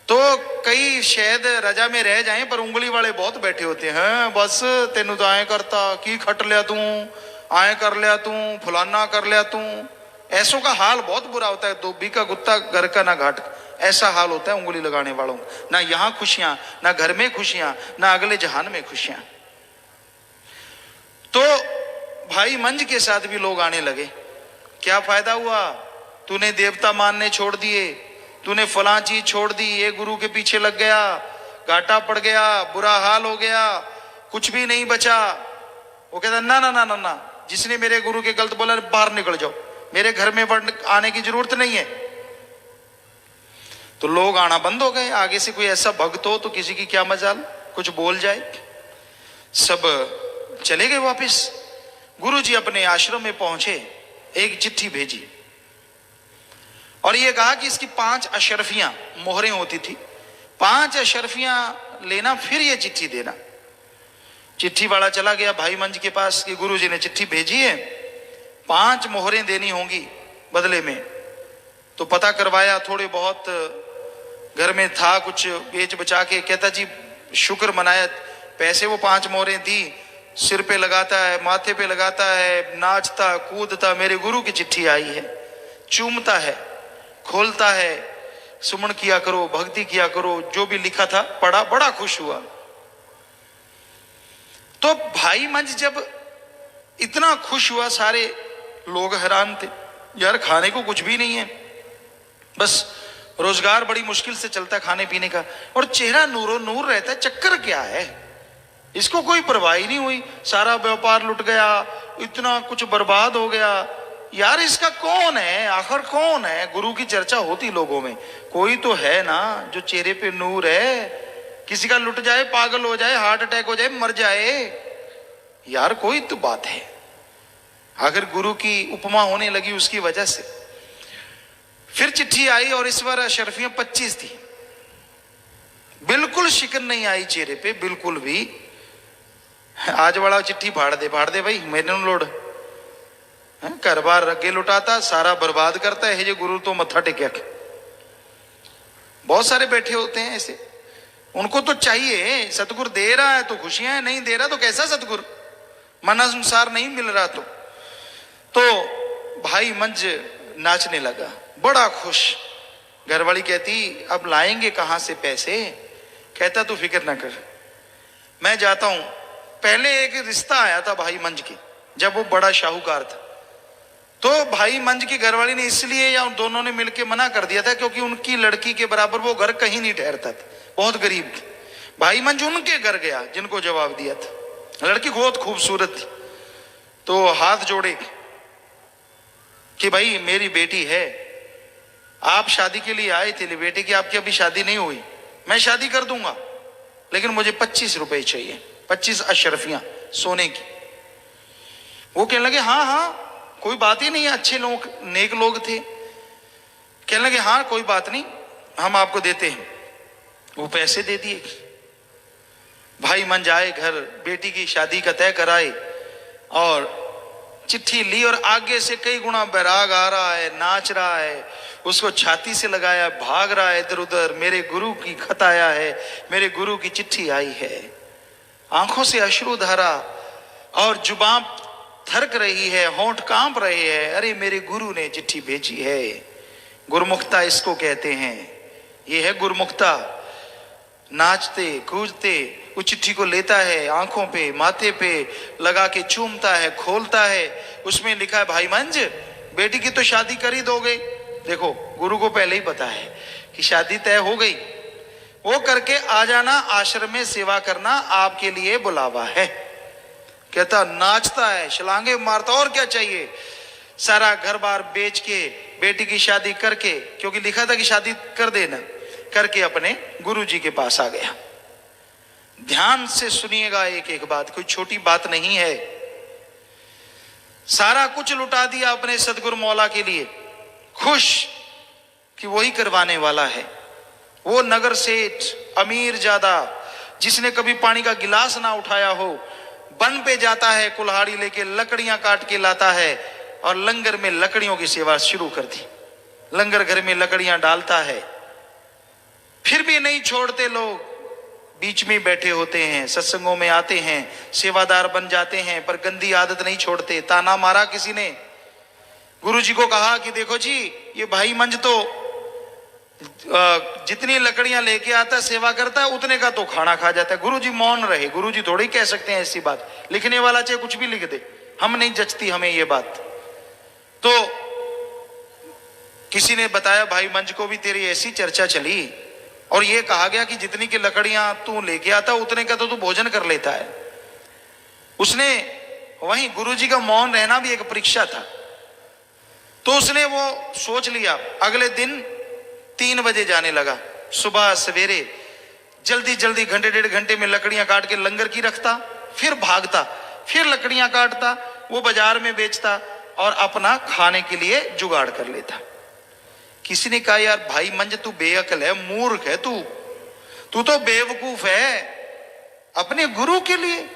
S1: तो कई शायद रजा में रह जाएं, पर उंगली वाले बहुत बैठे होते हैं। बस तेनू तो आए करता, की खट लिया तू, आए कर लिया तू, फुलाना कर लिया तू। ऐसों का हाल बहुत बुरा होता है। धोबी का गुत्ता घर का ना घाट, ऐसा हाल होता है उंगली लगाने वालों का। ना यहाँ खुशियां, ना घर में खुशियां, ना अगले जहान में खुशियां। तो भाई मंज के साथ भी लोग आने लगे। क्या फायदा हुआ? तूने देवता मानने छोड़ दिए, तूने फलां चीज छोड़ दी, ये गुरु के पीछे लग गया, घाटा पड़ गया, बुरा हाल हो गया, कुछ भी नहीं बचा। वो कहता ना ना ना ना ना, जिसने मेरे गुरु के गलत बोला बाहर निकल जाओ, मेरे घर में आने की जरूरत नहीं है। तो लोग आना बंद हो गए। आगे से कोई ऐसा भक्त हो तो किसी की क्या मजाल, कुछ बोल जाए। सब चले गए वापस। गुरु जी अपने आश्रम में पहुंचे, एक चिट्ठी भेजी और ये कहा कि इसकी 5 अशरफियां मोहरें होती थी, 5 अशरफियां लेना, फिर ये चिट्ठी देना। चिट्ठी वाला चला गया भाई मंज के पास कि गुरुजी ने चिट्ठी भेजी है, 5 मोहरें देनी होंगी बदले में। तो पता करवाया, थोड़े बहुत घर में था कुछ बेच बचा के, कहता जी शुक्र मनाया, पैसे वो 5 मोहरें दी, सिर पे लगाता है, माथे पे लगाता है, नाचता कूदता, मेरे गुरु की चिट्ठी आई है, चूमता है, खोलता है, सुमन किया करो, भक्ति किया करो, जो भी लिखा था पढ़ा, बड़ा खुश हुआ। तो भाई मंज जब इतना खुश हुआ, सारे लोग हैरान थे, यार खाने को कुछ भी नहीं है, बस रोजगार बड़ी मुश्किल से चलता है खाने पीने का, और चेहरा नूरो नूर रहता है, चक्कर क्या है, इसको कोई परवाह ही नहीं हुई, सारा व्यापार लुट गया, इतना कुछ बर्बाद हो गया, यार इसका कौन है, आखिर कौन है। गुरु की चर्चा होती लोगों में, कोई तो है ना जो चेहरे पे नूर है, किसी का लुट जाए, पागल हो जाए, हार्ट अटैक हो जाए, मर जाए, यार कोई तो बात है। आखिर गुरु की उपमा होने लगी उसकी वजह से। फिर चिट्ठी आई और इस बार अशरफियां 25 थी, बिल्कुल शिकन नहीं आई चेहरे पे, बिल्कुल भी। आज बड़ा चिट्ठी फाड़ दे भाई, मेरे लोड घर बार अगे लुटाता, सारा बर्बाद करता है, ये गुरु तो मत्था टेकिया। बहुत सारे बैठे होते हैं ऐसे, उनको तो चाहिए सतगुरु दे रहा है तो खुशियां है, नहीं दे रहा तो कैसा सतगुरु, मन अनुसार नहीं मिल रहा तो भाई मंज नाचने लगा, बड़ा खुश। घरवाली कहती अब लाएंगे कहां से पैसे, कहता तू फिक्र ना कर, मैं जाता हूं। पहले एक रिश्ता आया था भाई मंज के, जब वो बड़ा शाहूकार था, तो भाई मंज की घरवाली ने इसलिए या दोनों ने मिलकर मना कर दिया था क्योंकि उनकी लड़की के बराबर वो घर कहीं नहीं ठहरता था, बहुत गरीब थी। भाई मंज उनके घर गया जिनको जवाब दिया था, लड़की बहुत खूबसूरत थी, तो हाथ जोड़े कि भाई मेरी बेटी है, आप शादी के लिए आए थे, बेटे की आपकी अभी शादी नहीं हुई, मैं शादी कर दूंगा, लेकिन मुझे 25 रुपए चाहिए, 25 अशरफियां सोने की। वो कहने लगे हाँ हाँ कोई बात ही नहीं है, अच्छे लोग नेक लोग थे, कहने लगे हाँ कोई बात नहीं हम आपको देते हैं। वो पैसे दे दिए, भाई मंज आए घर, बेटी की शादी का तय कराए और चिट्ठी ली, और आगे से कई गुना बैराग आ रहा है, नाच रहा है, उसको छाती से लगाया, भाग रहा है इधर उधर, मेरे गुरु की खत आया है, मेरे गुरु की चिट्ठी आई है। आंखों से अश्रु धारा और जुबान थरक रही है, होंठ कांप रहे हैं, अरे मेरे गुरु ने चिट्ठी भेजी है। गुरमुखता इसको कहते हैं, ये है गुरमुखता। नाचते कूदते उस चिट्ठी को लेता है, आंखों पे माथे पे लगा के चूमता है, खोलता है, उसमें लिखा है भाई मंज बेटी की तो शादी कर ही दोगे। देखो गुरु को पहले ही पता है कि शादी तय हो गई, वो करके आ जाना, आश्रम में सेवा करना आपके लिए बुलावा है। कहता नाचता है, छलांगे मारता, और क्या चाहिए। सारा घर बार बेच के बेटी की शादी करके, क्योंकि लिखा था कि शादी कर देना, करके अपने गुरुजी के पास आ गया। ध्यान से सुनिएगा एक एक बात, कोई छोटी बात नहीं है। सारा कुछ लुटा दिया अपने सदगुरु मौला के लिए, खुश कि वही करवाने वाला है। वो नगर सेठ अमीर ज्यादा, जिसने कभी पानी का गिलास ना उठाया हो, वन पे जाता है, कुल्हाड़ी लेके लकड़ियां काट के लाता है और लंगर में लकड़ियों की सेवा शुरू कर दी। लंगर घर में लकड़ियां डालता है, फिर भी नहीं छोड़ते लोग, बीच में बैठे होते हैं, सत्संगों में आते हैं, सेवादार बन जाते हैं, पर गंदी आदत नहीं छोड़ते। ताना मारा किसी ने, गुरुजी को कहा कि देखो जी ये भाई मंज तो जितनी लकड़ियां लेके आता सेवा करता है उतने का तो खाना खा जाता है। गुरुजी मौन रहे, गुरुजी थोड़ी कह सकते हैं ऐसी बात, लिखने वाला चाहे कुछ भी लिख दे, हम नहीं जचती हमें ये बात। तो किसी ने बताया भाई मंज को भी तेरी ऐसी चर्चा चली और ये कहा गया कि जितनी की लकड़ियां तू लेके आता उतने का तो तू भोजन कर लेता है। उसने वहीं गुरुजी का मौन रहना भी एक परीक्षा था, तो उसने वो सोच लिया। अगले दिन 3 बजे जाने लगा, सुबह सवेरे जल्दी जल्दी घंटे 1.5 घंटे में लकड़ियां काट के लंगर की रखता, फिर भागता, फिर लकड़ियां काटता, वो बाजार में बेचता और अपना खाने के लिए जुगाड़ कर लेता। किसी ने कहा यार भाई मंज तू बेअकल है, मूर्ख है, तू तो बेवकूफ है, अपने गुरु के लिए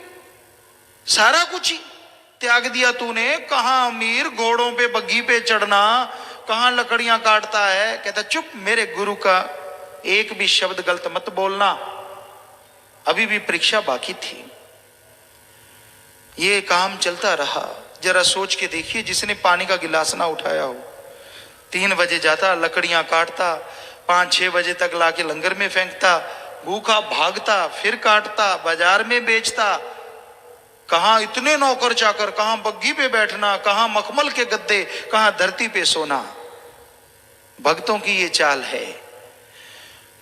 S1: सारा कुछ ही त्याग दिया तूने। कहां अमीर घोड़ों पे बग्घी पे चढ़ना, कहां लकड़ियां काटता है। कहता चुप, मेरे गुरु का एक भी शब्द गलत मत बोलना। अभी भी परीक्षा बाकी थी। ये काम चलता रहा। जरा सोच के देखिए, जिसने पानी का गिलास ना उठाया हो, 3 बजे जाता लकड़ियां काटता, 5-6 बजे तक लाके लंगर में फेंकता, भूखा भागता, फिर काटता, बाजार में बेचता। कहां इतने नौकर चाकर, कहां बग्घी पे बैठना, कहां मखमल के गद्दे, कहां धरती पे सोना। भक्तों की ये चाल है।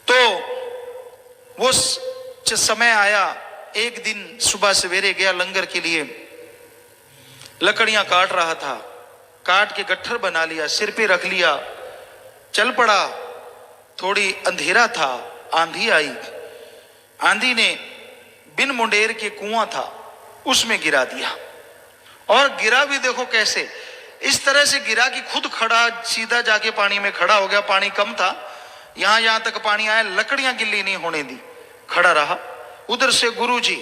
S1: तो वो समय आया, एक दिन सुबह सवेरे गया लंगर के लिए, लकड़ियां काट रहा था, काट के गट्ठर बना लिया, सिर पे रख लिया, चल पड़ा। थोड़ी अंधेरा था, आंधी आई। आंधी ने बिन मुंडेर के कुआं था उसमें गिरा दिया। और गिरा भी देखो कैसे, इस तरह से गिरा कि खुद खड़ा सीधा जाके पानी में खड़ा हो गया। पानी कम था, यहां तक पानी आया, लकड़ियां गिल्ली नहीं होने दी, खड़ा रहा। उधर से गुरुजी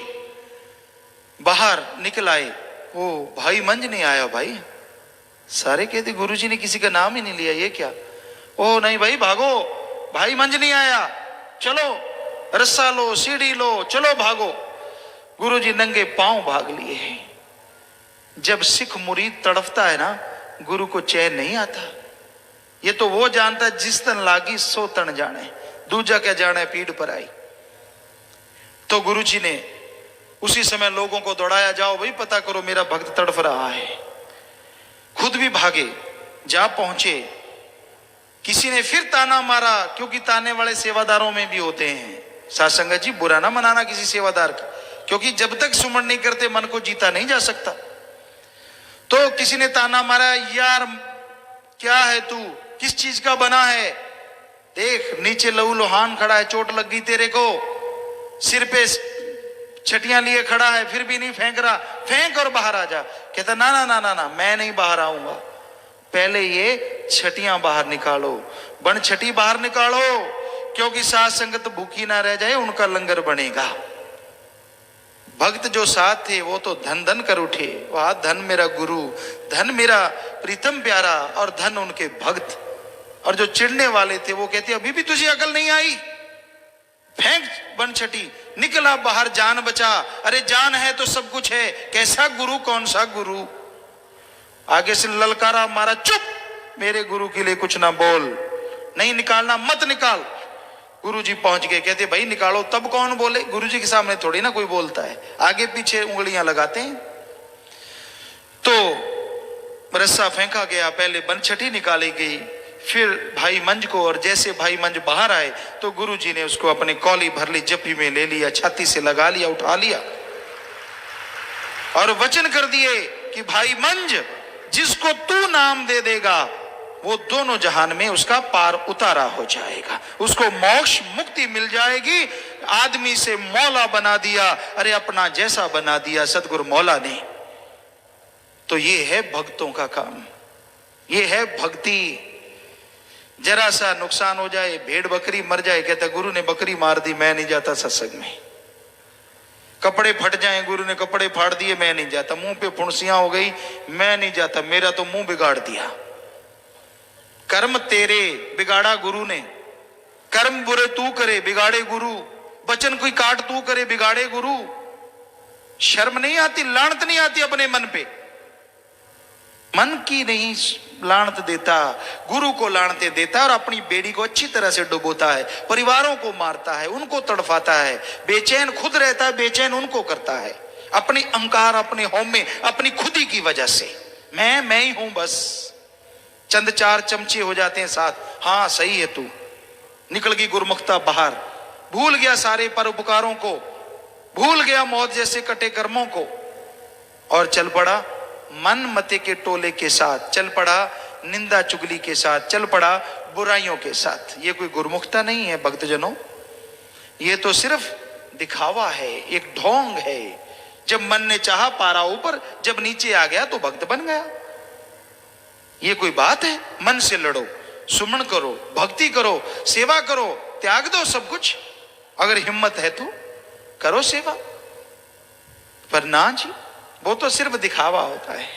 S1: बाहर निकल आए। ओ भाई मंज नहीं आया भाई। सारे कहते गुरुजी ने किसी का नाम ही नहीं लिया, ये क्या? ओ नहीं भाई भागो, भाई मंज नहीं आया, चलो रस्सा लो, सीढ़ी लो, चलो भागो। गुरुजी नंगे पांव भाग लिए। जब सिख मुरीद तड़फता है ना, गुरु को चैन नहीं आता। ये तो वो जानता है जिस तन लागी सो तन जाने, दूजा क्या जाने पीड़ पर आई। तो गुरुजी ने उसी समय लोगों को दौड़ाया, जाओ भाई पता करो मेरा भक्त तड़फ रहा है। खुद भी भागे, जा पहुंचे। किसी ने फिर ताना मारा, क्योंकि ताने वाले सेवादारों में भी होते हैं। साध संगत जी, बुरा ना मनाना किसी सेवादार का, क्योंकि जब तक सुमन नहीं करते मन को जीता नहीं जा सकता। तो किसी ने ताना मारा, यार क्या है तू, किस चीज का बना है? देख नीचे लहू लुहान खड़ा है, चोट लग गई तेरे को, सिर पे छटियां लिए खड़ा है, फिर भी नहीं फेंक रहा, फेंक और बाहर आ जा। कहता ना ना ना ना ना, मैं नहीं बाहर आऊंगा, पहले ये छटियां बाहर निकालो, बन छटी बाहर निकालो, क्योंकि साथ संगत भूखी ना रह जाए, उनका लंगर बनेगा। भक्त जो साथ थे वो तो धन धन कर उठे, वाह धन मेरा गुरु, धन मेरा प्रीतम प्यारा, और धन उनके भक्त। और जो चिढ़ने वाले थे वो कहते अभी भी तुझे अकल नहीं आई, फेंक बन छटी, निकला बाहर, जान बचा। अरे जान है तो सब कुछ है, कैसा गुरु, कौन सा गुरु? आगे से ललकारा मारा, चुप, मेरे गुरु के लिए कुछ ना बोल, नहीं निकालना मत निकाल। गुरुजी पहुंच गए, कहते भाई निकालो, तब कौन बोले? गुरुजी के सामने थोड़ी ना कोई बोलता है, आगे पीछे उंगलियां लगाते हैं। तो रस्सा फेंका गया, पहले बनछटी निकाली गई, फिर भाई मंज को, और जैसे भाई मंज बाहर आए तो गुरुजी ने उसको अपने कौली भर ली, जप्पी में ले लिया, छाती से लगा लिया, उठा लिया और वचन कर दिए कि भाई मंज, जिसको तू नाम दे देगा वो दोनों जहान में उसका पार उतारा हो जाएगा, उसको मोक्ष मुक्ति मिल जाएगी। आदमी से मौला बना दिया, अरे अपना जैसा बना दिया सदगुरु मौला ने। तो ये है भक्तों का काम, ये है भक्ति। जरा सा नुकसान हो जाए, भेड़ बकरी मर जाए, कहता गुरु ने बकरी मार दी, मैं नहीं जाता सत्संग में। कपड़े फट जाए, गुरु ने कपड़े फाड़ दिए, मैं नहीं जाता। मुंह पे फुंसियां हो गई, मैं नहीं जाता, मेरा तो मुंह बिगाड़ दिया। कर्म तेरे बिगाड़ा गुरु ने, कर्म बुरे तू करे बिगाड़े गुरु, वचन कोई काट तू करे बिगाड़े गुरु। शर्म नहीं आती, लानत नहीं आती अपने मन पे? मन की नहीं लानत देता, गुरु को लानते देता, और अपनी बेड़ी को अच्छी तरह से डुबोता है, परिवारों को मारता है, उनको तड़फाता है, बेचैन खुद रहता है, बेचैन उनको करता है, अपनी अहंकार, अपने हौमे, अपनी खुदी की वजह से। मैं ही हूं बस, चंद चार चमचे हो जाते हैं साथ, हाँ सही है तू, निकल गई गुरमुखता बाहर, भूल गया सारे परोपकारों को, भूल गया मौत जैसे कटे कर्मों को, और चल पड़ा मन मते के टोले के साथ, चल पड़ा निंदा चुगली के साथ, चल पड़ा बुराइयों के साथ। ये कोई गुरमुखता नहीं है भक्तजनों, ये तो सिर्फ दिखावा है, एक ढोंग है। जब मन ने चाहा पारा ऊपर, जब नीचे आ गया तो भक्त बन गया। ये कोई बात है? मन से लड़ो, सुमन करो, भक्ति करो, सेवा करो, त्याग दो सब कुछ। अगर हिम्मत है तो करो सेवा। पर ना जी, वो तो सिर्फ दिखावा होता है।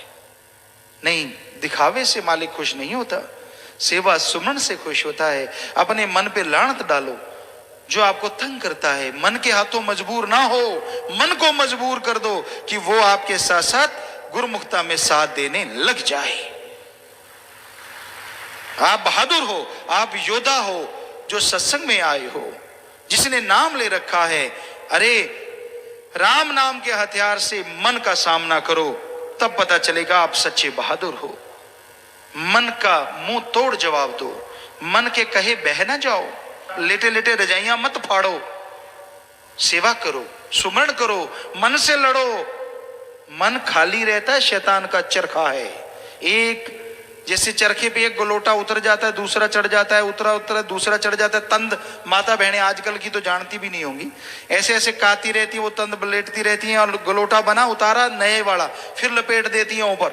S1: नहीं, दिखावे से मालिक खुश नहीं होता, सेवा सुमन से खुश होता है। अपने मन पे लानत डालो जो आपको तंग करता है, मन के हाथों मजबूर ना हो, मन को मजबूर कर दो कि वो आपके साथ साथ गुरुमुखता में साथ देने लग जाए। आप बहादुर हो, आप योद्धा हो, जो सत्संग में आए हो, जिसने नाम ले रखा है। अरे राम नाम के हथियार से मन का सामना करो, तब पता चलेगा आप सच्चे बहादुर हो। मन का मुंह तोड़ जवाब दो, मन के कहे बह ना जाओ, लेटे लेटे रजाइयां मत फाड़ो, सेवा करो, सुमरण करो, मन से लड़ो। मन खाली रहता है, शैतान का चरखा है। एक जैसे चरखे पे एक गोलोटा उतर जाता है, दूसरा चढ़ जाता है, उतरा उतरा दूसरा चढ़ जाता है। तंद माता बहनें आजकल की तो जानती भी नहीं होंगी, ऐसे ऐसे काती रहती है, वो तंद बलेटती रहती हैं और गोलोटा बना, उतारा नए वाला, फिर लपेट देती हैं ऊपर।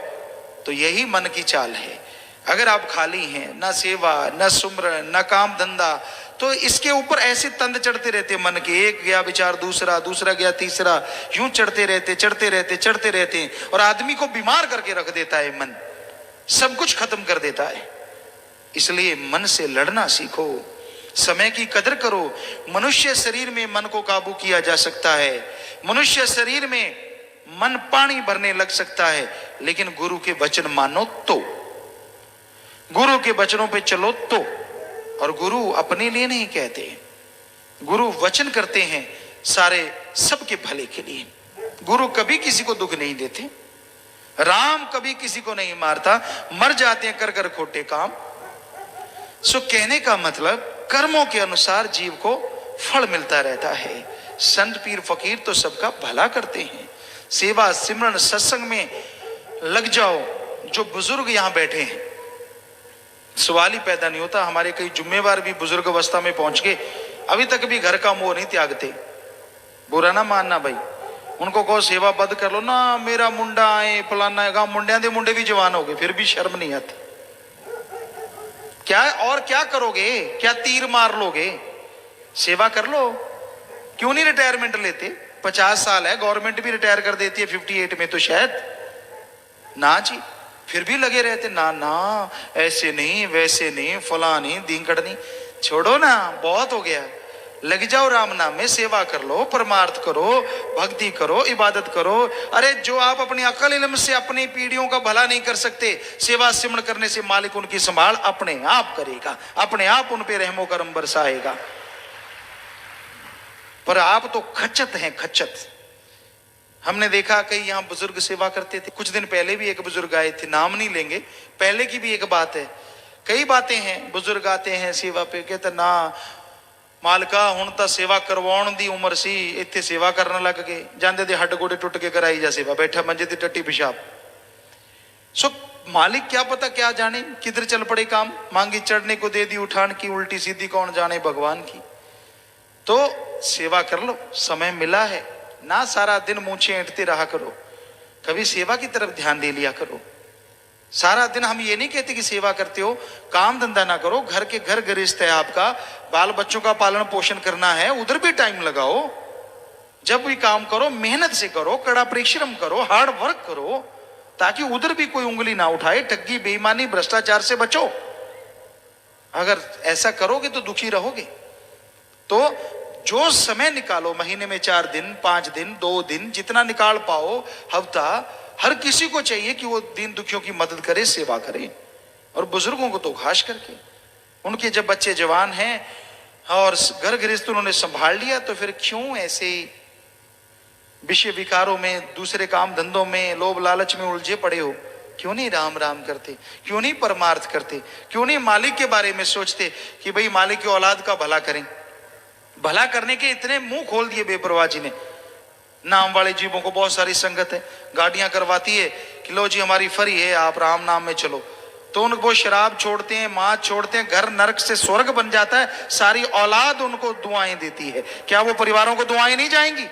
S1: तो यही मन की चाल है। अगर आप खाली हैं, ना सेवा, ना सुमरन, ना काम धंधा, तो इसके ऊपर ऐसे तंद चढ़ते रहते मन के। एक गया विचार दूसरा, दूसरा गया तीसरा, यूं चढ़ते रहते चढ़ते रहते चढ़ते रहते, और आदमी को बीमार करके रख देता है मन, सब कुछ खत्म कर देता है। इसलिए मन से लड़ना सीखो, समय की कदर करो। मनुष्य शरीर में मन को काबू किया जा सकता है, मनुष्य शरीर में मन पानी भरने लग सकता है, लेकिन गुरु के वचन मानो तो, गुरु के वचनों पे चलो तो। और गुरु अपने लिए नहीं कहते, गुरु वचन करते हैं सारे सबके भले के लिए। गुरु कभी किसी को दुख नहीं देते, राम कभी किसी को नहीं मारता, मर जाते हैं कर कर खोटे काम। सो कहने का मतलब कर्मों के अनुसार जीव को फल मिलता रहता है। संत पीर फकीर तो सबका भला करते हैं। सेवा सिमरन सत्संग में लग जाओ। जो बुजुर्ग यहां बैठे हैं, सवाल ही पैदा नहीं होता। हमारे कई जुम्मेवार भी बुजुर्ग अवस्था में पहुंच के अभी तक भी घर का मोह नहीं त्यागते। बुरा ना मानना भाई, उनको कहो सेवा बद कर लो ना, मेरा मुंडा आए फलाना है, मुंडिया दे मुंडे भी जवान हो गए, फिर भी शर्म नहीं आती। क्या और क्या करोगे, क्या तीर मार लोगे? सेवा कर लो। क्यों नहीं रिटायरमेंट लेते? 50 साल है, गवर्नमेंट भी रिटायर कर देती है 58 में तो शायद ना जी, फिर भी लगे रहते। ना ना, ऐसे नहीं वैसे नहीं, फला नहीं दींकड़ नहीं, छोड़ो ना, बहुत हो गया। लग जाओ राम नाम में, सेवा कर लो, परमार्थ करो, भक्ति करो, इबादत करो। अरे जो आप अपनी अकल इल्म से अपनी पीढ़ियों का भला नहीं कर सकते, सेवा सिमरण करने से मालिक उनकी संभाल अपने आप करेगा, अपने आप उन पे रहमो करम बरसाएगा। पर आप तो खच्चत हैं, खच्चत। हमने देखा कई यहाँ बुजुर्ग सेवा करते थे। कुछ दिन पहले भी एक बुजुर्ग आए थे, नाम नहीं लेंगे, पहले की भी एक बात है। कई बातें हैं, बुजुर्ग आते हैं सेवा पे, कहते ना मालका हुण तां सेवा करवाउण दी उम्र सी, इत्थे सेवा करन लग गए। जांदे दे हड्ड गोडे टुट के कराई जा सेवा, बैठा मंजे ते टट्टी पिशाब। सो मालिक क्या पता क्या जाने किधर चल पड़े काम। मांगी चढ़ने को दे दी उठान की, उल्टी सीधी कौन जाने भगवान की। तो सेवा कर लो, समय मिला है ना, सारा दिन मूंछें ऐंठते रहा करो, कभी सेवा की तरफ ध्यान दे लिया करो। सारा दिन हम ये नहीं कहते कि सेवा करते हो काम धंधा ना करो, घर के घर गृहस्थ है आपका, बाल बच्चों का पालन पोषण करना है, उधर भी टाइम लगाओ। जब भी काम करो मेहनत से करो, कड़ा परिश्रम करो, हार्ड वर्क करो, ताकि उधर भी कोई उंगली ना उठाए। ठगी बेईमानी भ्रष्टाचार से बचो। अगर ऐसा करोगे तो दुखी रहोगे। तो जो समय निकालो, महीने में 4 दिन 5 दिन 2 दिन जितना निकाल पाओ, हफ्ता, हर किसी को चाहिए कि वो दीन दुखियों की मदद करे, सेवा करे। और बुजुर्गों को तो खास करके, उनके जब बच्चे जवान हैं और घर गृहस्थ उन्होंने संभाल लिया, तो फिर क्यों ऐसे विषय विकारों में, दूसरे काम धंधों में, लोभ लालच में उलझे पड़े हो? क्यों नहीं राम राम करते? क्यों नहीं परमार्थ करते? क्यों नहीं मालिक के बारे में सोचते कि भाई मालिक की औलाद का भला करें? भला करने के इतने मुंह खोल दिए बेपरवाह जी ने। नाम वाले जीवों को बहुत सारी संगत है, गाड़ियां करवाती है कि लो जी हमारी फरी है, आप राम नाम में चलो। तो उनको शराब छोड़ते हैं, मां छोड़ते हैं, घर नरक से स्वर्ग बन जाता है। सारी औलाद उनको दुआएं देती है। क्या वो परिवारों को दुआएं नहीं जाएंगी?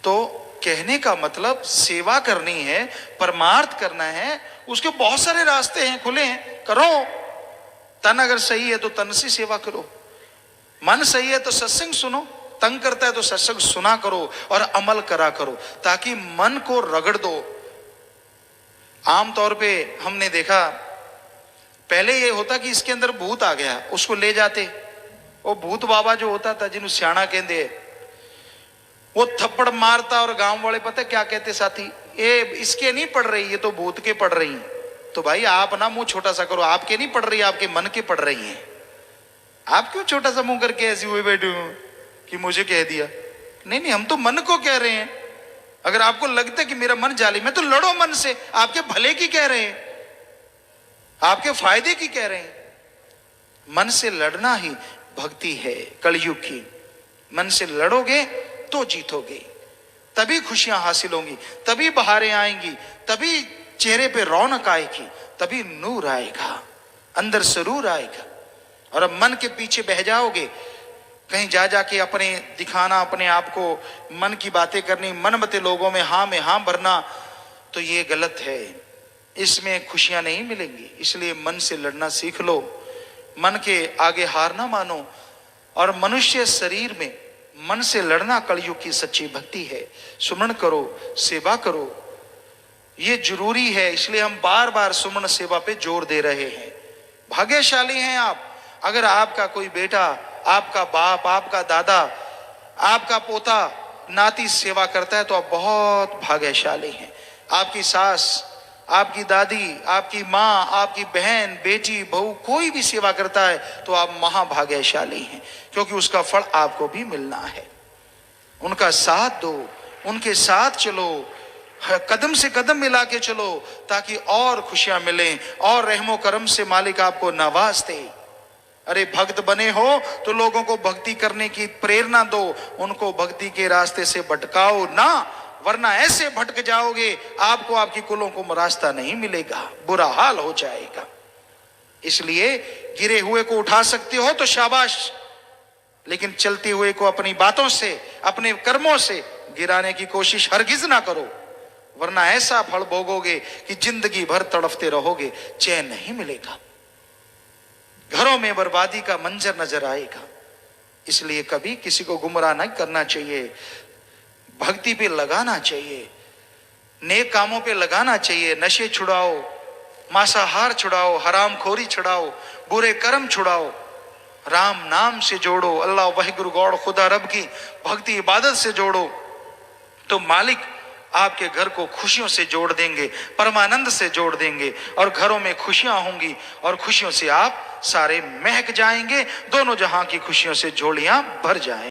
S1: तो कहने का मतलब सेवा करनी है, परमार्थ करना है, उसके बहुत सारे रास्ते हैं, खुले हैं, करो। तन अगर सही है तो तन से सेवा करो, मन सही है तो सत्संग सुनो, तंग करता है तो सत्संग सुना करो और अमल करा करो, ताकि मन को रगड़ दो। आमतौर पे हमने देखा, पहले ये होता कि इसके अंदर भूत आ गया, उसको ले जाते, वो भूत बाबा जो होता था जिन्होंने सियाणा कहते, वो थप्पड़ मारता और गांव वाले पता क्या कहते साथी, ये इसके नहीं पढ़ रही, ये तो भूत के पढ़ रही हैं। तो भाई आप ना मुंह छोटा सा करो, आपके नहीं पढ़ रही, आपके मन के पढ़ रही हैं। आप क्यों छोटा सा मुंह करके ऐसी हुए बैठे हो कि मुझे कह दिया? नहीं नहीं, हम तो मन को कह रहे हैं। अगर आपको लगता है कि मेरा मन जालिम है तो लड़ो मन से, आपके भले की कह रहे हैं, आपके फायदे की कह रहे हैं। मन से लड़ना ही भक्ति है कलयुग की। मन से लड़ोगे तो जीतोगे, तभी खुशियां हासिल होंगी, तभी बहारें आएंगी, तभी चेहरे पे रौनक आएगी, तभी नूर आएगा, अंदर सरूर आएगा। और अब मन के पीछे बह जाओगे, कहीं जा जाके अपने दिखाना, अपने आप को, मन की बातें करनी, मनमते लोगों में हाँ भरना, तो ये गलत है, इसमें खुशियां नहीं मिलेंगी। इसलिए मन से लड़ना सीख लो, मन के आगे हार ना मानो। और मनुष्य शरीर में मन से लड़ना कलयुग की सच्ची भक्ति है। सुमरण करो, सेवा करो, ये जरूरी है। इसलिए हम बार बार सुमरण सेवा पे जोर दे रहे हैं। भाग्यशाली हैं आप, अगर आपका कोई बेटा, आपका बाप, आपका दादा, आपका पोता, नाती सेवा करता है तो आप बहुत भाग्यशाली हैं। आपकी सास, आपकी दादी, आपकी माँ, आपकी बहन, बेटी, बहू, कोई भी सेवा करता है तो आप महाभाग्यशाली हैं, क्योंकि उसका फल आपको भी मिलना है। उनका साथ दो, उनके साथ चलो, कदम से कदम मिला के चलो, ताकि और खुशियां मिलें और रहमो करम से मालिक आपको नवाज दे। अरे भक्त बने हो तो लोगों को भक्ति करने की प्रेरणा दो, उनको भक्ति के रास्ते से भटकाओ ना, वरना ऐसे भटक जाओगे आपको आपकी कुलों को रास्ता नहीं मिलेगा, बुरा हाल हो जाएगा। इसलिए गिरे हुए को उठा सकते हो तो शाबाश, लेकिन चलते हुए को अपनी बातों से, अपने कर्मों से गिराने की कोशिश हरगिज ना करो, वरना ऐसा फल भोगोगे कि जिंदगी भर तड़फते रहोगे, चैन नहीं मिलेगा, घरों में बर्बादी का मंजर नजर आएगा। इसलिए कभी किसी को गुमराह नहीं करना चाहिए, भक्ति पे लगाना चाहिए, नेक कामों पे लगाना चाहिए। नशे छुड़ाओ, मांसाहार छुड़ाओ, हरामखोरी छुड़ाओ, बुरे कर्म छुड़ाओ, राम नाम से जोड़ो, अल्लाह वाहिगुरु गॉड खुदा रब की भक्ति इबादत से जोड़ो, तो मालिक आपके घर को खुशियों से जोड़ देंगे, परमानंद से जोड़ देंगे, और घरों में खुशियां होंगी और खुशियों से आप सारे महक जाएंगे, दोनों जहां की खुशियों से झोलियां भर जाएं।